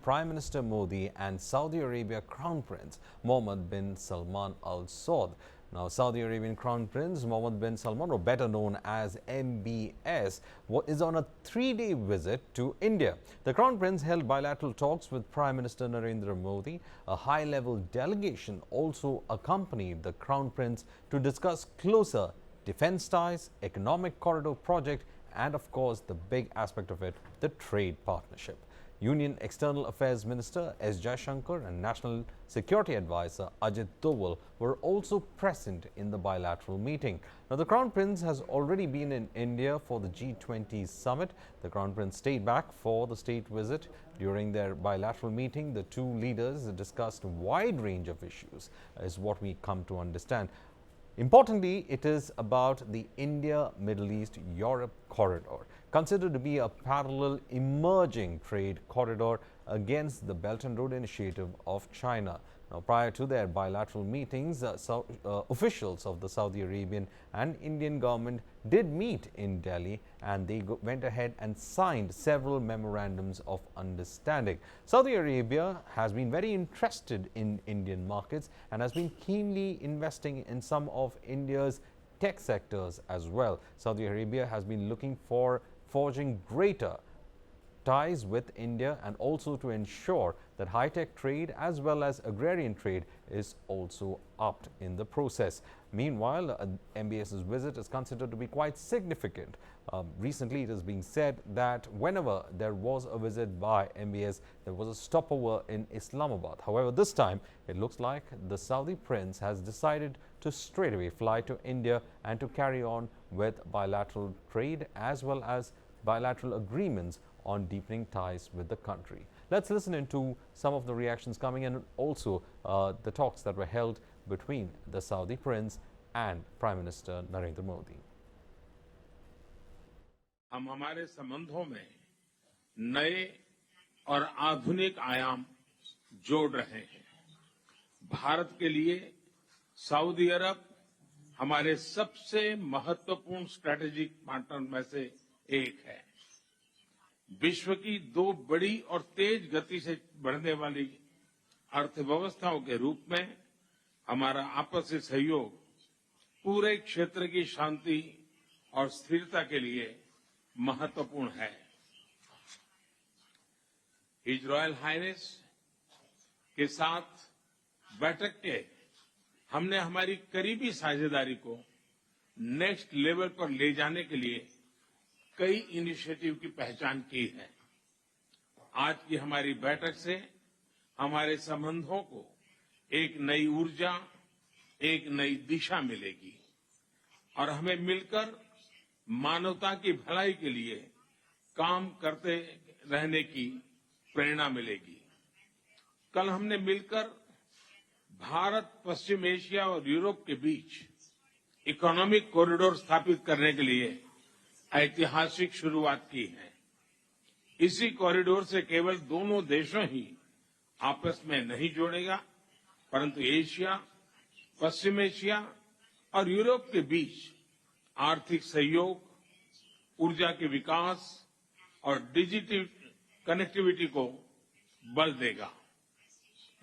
Prime Minister Modi and Saudi Arabia Crown Prince Mohammed bin Salman Al Saud. Now, Saudi Arabian Crown Prince Mohammed bin Salman, or better known as MBS, is on a 3-day visit to India. The Crown Prince held bilateral talks with Prime Minister Narendra Modi. A high-level delegation also accompanied the Crown Prince to discuss closer defense ties, economic corridor project, and of course the big aspect of it, the trade partnership. Union External Affairs Minister S. Jaishankar and National Security Advisor Ajit Doval were also present in the bilateral meeting. Now, the Crown Prince has already been in India for the G20 summit. The Crown Prince stayed back for the state visit. During their bilateral meeting, the two leaders discussed a wide range of issues, is what we come to understand. Importantly, it is about the India-Middle East-Europe corridor, considered to be a parallel emerging trade corridor against the Belt and Road Initiative of China. Now, prior to their bilateral meetings, officials of the Saudi Arabian and Indian government did meet in Delhi, and they went ahead and signed several memorandums of understanding. Saudi Arabia has been very interested in Indian markets and has been keenly investing in some of India's tech sectors as well. Saudi Arabia has been looking for forging greater ties with India and also to ensure that high-tech trade as well as agrarian trade is also upped in the process. Meanwhile, MBS's visit is considered to be quite significant. Recently, it is being said that whenever there was a visit by MBS, there was a stopover in Islamabad. However, this time, it looks like the Saudi prince has decided to straightaway fly to India and to carry on with bilateral trade as well as bilateral agreements on deepening ties with the country. Let's listen into some of the reactions coming in, and also the talks that were held between the Saudi prince and Prime Minister Narendra Modi. हम हमारे संबंधों में नए और आधुनिक आयाम जोड़ रहे हैं। भारत के लिए सऊदी अरब हमारे सबसे महत्वपूर्ण स्ट्रेटेजिक पार्टनर में से एक है। विश्व की दो बड़ी और तेज गति से बढ़ने वाली अर्थव्यवस्थाओं के रूप में हमारा आपसी सहयोग पूरे क्षेत्र की शांति और स्थिरता के लिए महत्वपूर्ण है। हिज रॉयल हाइनेस के साथ बैठक के हमने हमारी करीबी साझेदारी को नेक्स्ट लेवल पर ले जाने के लिए कई इनिशिएटिव की पहचान की है। आज की हमारी बैठक से हमारे संबंधों को एक नई ऊर्जा, एक नई दिशा मिलेगी और हमें मिलकर मानवता की भलाई के लिए काम करते रहने की प्रेरणा मिलेगी। कल हमने मिलकर भारत, पश्चिम एशिया और यूरोप के बीच इकोनॉमिक कॉरिडोर स्थापित करने के लिए ऐतिहासिक शुरुआत की है। इसी कॉरिडोर से केवल दोनों देशों ही आपस में नहीं जोड़ेगा, परंतु एशिया, पश्चिम एशिया और यूरोप के बीच आर्थिक सहयोग, ऊर्जा के विकास और डिजिटल कनेक्टिविटी को बल देगा।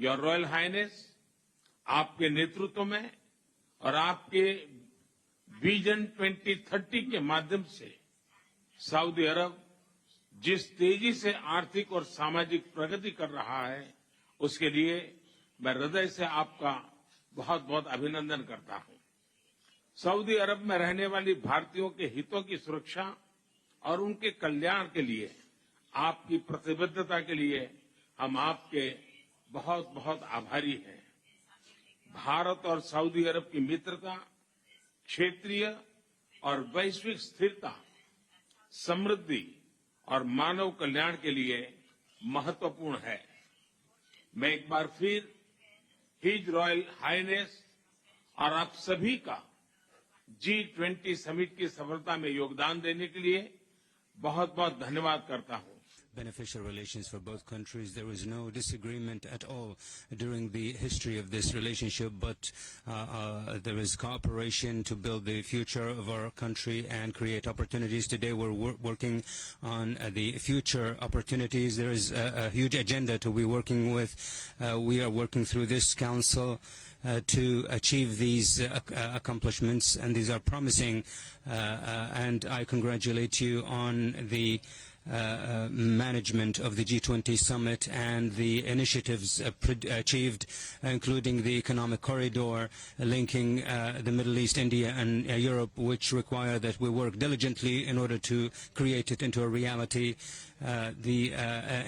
योर रॉयल हाइनेस, आपके नेतृत्व में और आपके विजन 2030 के माध्यम से सऊदी अरब जिस तेजी से आर्थिक और सामाजिक प्रगति कर रहा है, उसके लिए मैं हृदय से आपका बहुत बहुत अभिनंदन करता हूं। सऊदी अरब में रहने वाली भारतीयों के हितों की सुरक्षा और उनके कल्याण के लिए आपकी प्रतिबद्धता के लिए हम आपके बहुत बहुत आभारी हैं। भारत और सऊदी अरब की मित्रता क्षेत्रीय और वैश्विक स्थिरता, समृद्धि और मानव कल्याण के लिए महत्वपूर्ण है। मैं एक बार फिर हिज रॉयल हाइनेस और आप सभी का G20 समिट की सफलता में योगदान देने के लिए बहुत बहुत धन्यवाद करता हूं। beneficial relations for both countries. There was no disagreement at all during the history of this relationship, but there is cooperation to build the future of our country and create opportunities. Today we're working on the future opportunities. There is a huge agenda to be working with. We are working through this council to achieve these accomplishments, and these are promising, and I congratulate you on the management of the G20 summit and the initiatives achieved, including the economic corridor linking the Middle East, India and Europe, which require that we work diligently in order to create it into a reality. The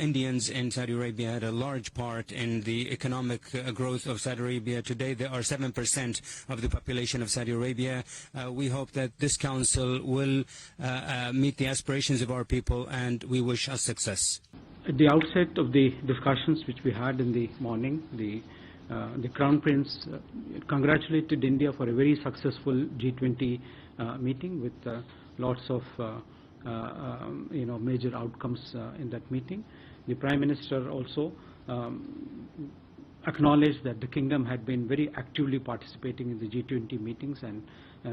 Indians in Saudi Arabia had a large part in the economic growth of Saudi Arabia. Today they are 7% of the population of Saudi Arabia. We hope that this council will meet the aspirations of our people, and we wish us success. At the outset of the discussions which we had in the morning, the Crown Prince congratulated India for a very successful G20 meeting with lots of major outcomes in that meeting. The Prime Minister also acknowledged that the Kingdom had been very actively participating in the G20 meetings, and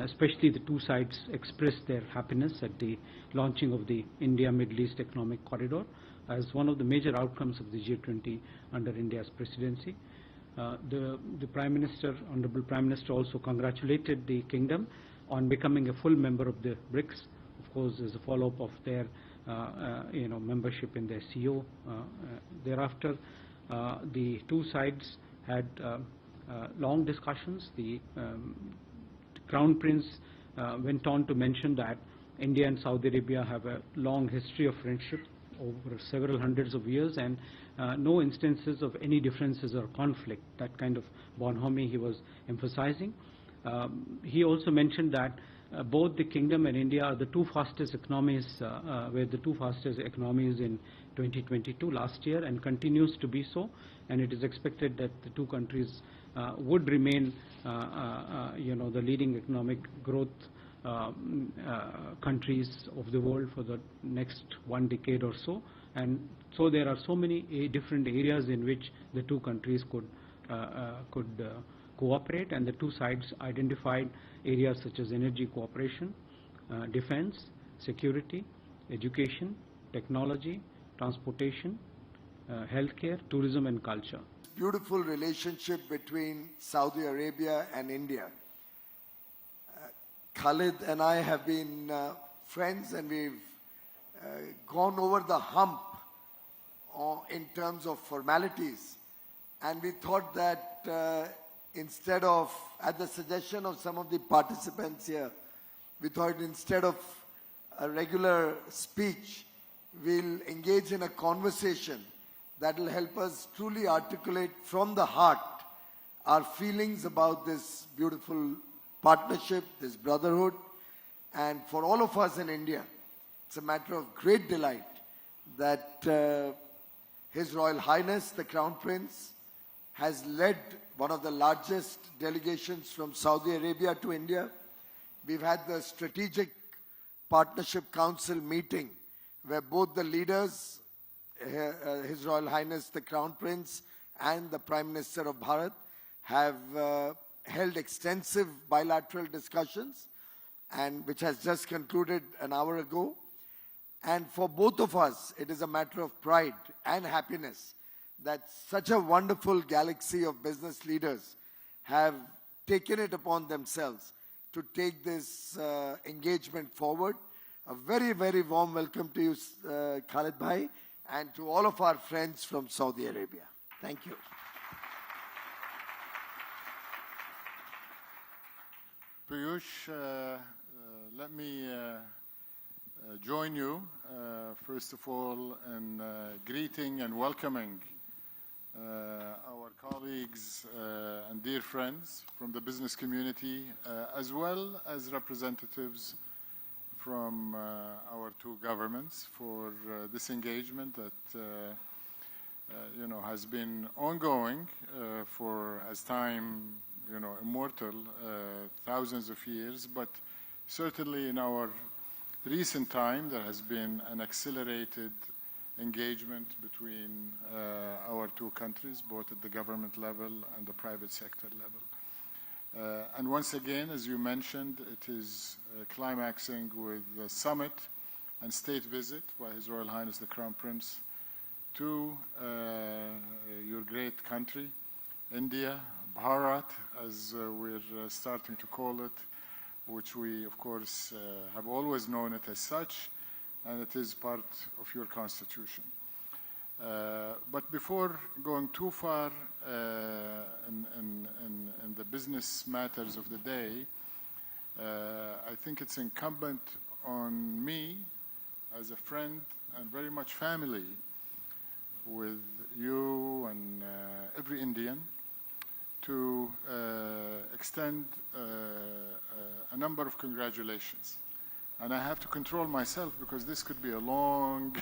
especially the two sides expressed their happiness at the launching of the India-Middle East Economic Corridor as one of the major outcomes of the G20 under India's presidency. The Prime Minister, Honorable Prime Minister, also congratulated the Kingdom on becoming a full member of the BRICS, of course, as a follow-up of their membership in the CO. Thereafter, the two sides had long discussions. The Crown Prince went on to mention that India and Saudi Arabia have a long history of friendship over several hundreds of years, and no instances of any differences or conflict. That kind of bonhomie he was emphasizing. He also mentioned that both the Kingdom and India are the two fastest economies, were the two fastest economies in 2022 last year, and continues to be so. And it is expected that the two countries would remain, the leading economic growth countries of the world for the next 1 decade or so. And so there are so many different areas in which the two countries could cooperate, and the two sides identified areas such as energy cooperation, defense, security, education, technology, transportation, healthcare, tourism and culture. Beautiful relationship between Saudi Arabia and India. Khalid and I have been friends, and we've gone over the hump in terms of formalities, and we thought that instead of, at the suggestion of some of the participants here, we thought instead of a regular speech, we'll engage in a conversation that will help us truly articulate from the heart our feelings about this beautiful partnership, this brotherhood. And for all of us in India, it's a matter of great delight that His Royal Highness, the Crown Prince, has led one of the largest delegations from Saudi Arabia to India. We've had the Strategic Partnership Council meeting where both the leaders, His Royal Highness the Crown Prince and the Prime Minister of Bharat, have held extensive bilateral discussions, and which has just concluded an hour ago. And for both of us, it is a matter of pride and happiness that such a wonderful galaxy of business leaders have taken it upon themselves to take this engagement forward. A very, very warm welcome to you, Khalid Bhai, and to all of our friends from Saudi Arabia. Thank you. Piyush, let me join you, first of all, in greeting and welcoming our colleagues and dear friends from the business community, as well as representatives from our two governments for this engagement that has been ongoing for, as time immortal, thousands of years, but certainly in our recent time there has been an accelerated engagement between our two countries, both at the government level and the private sector level. And once again, as you mentioned, it is climaxing with the summit and state visit by His Royal Highness the Crown Prince to your great country, India, Bharat, as we're starting to call it, which we, of course, have always known it as such, and it is part of your constitution. But before going too far in the business matters of the day, I think it's incumbent on me as a friend and very much family with you and every Indian to extend a number of congratulations. And I have to control myself because this could be a long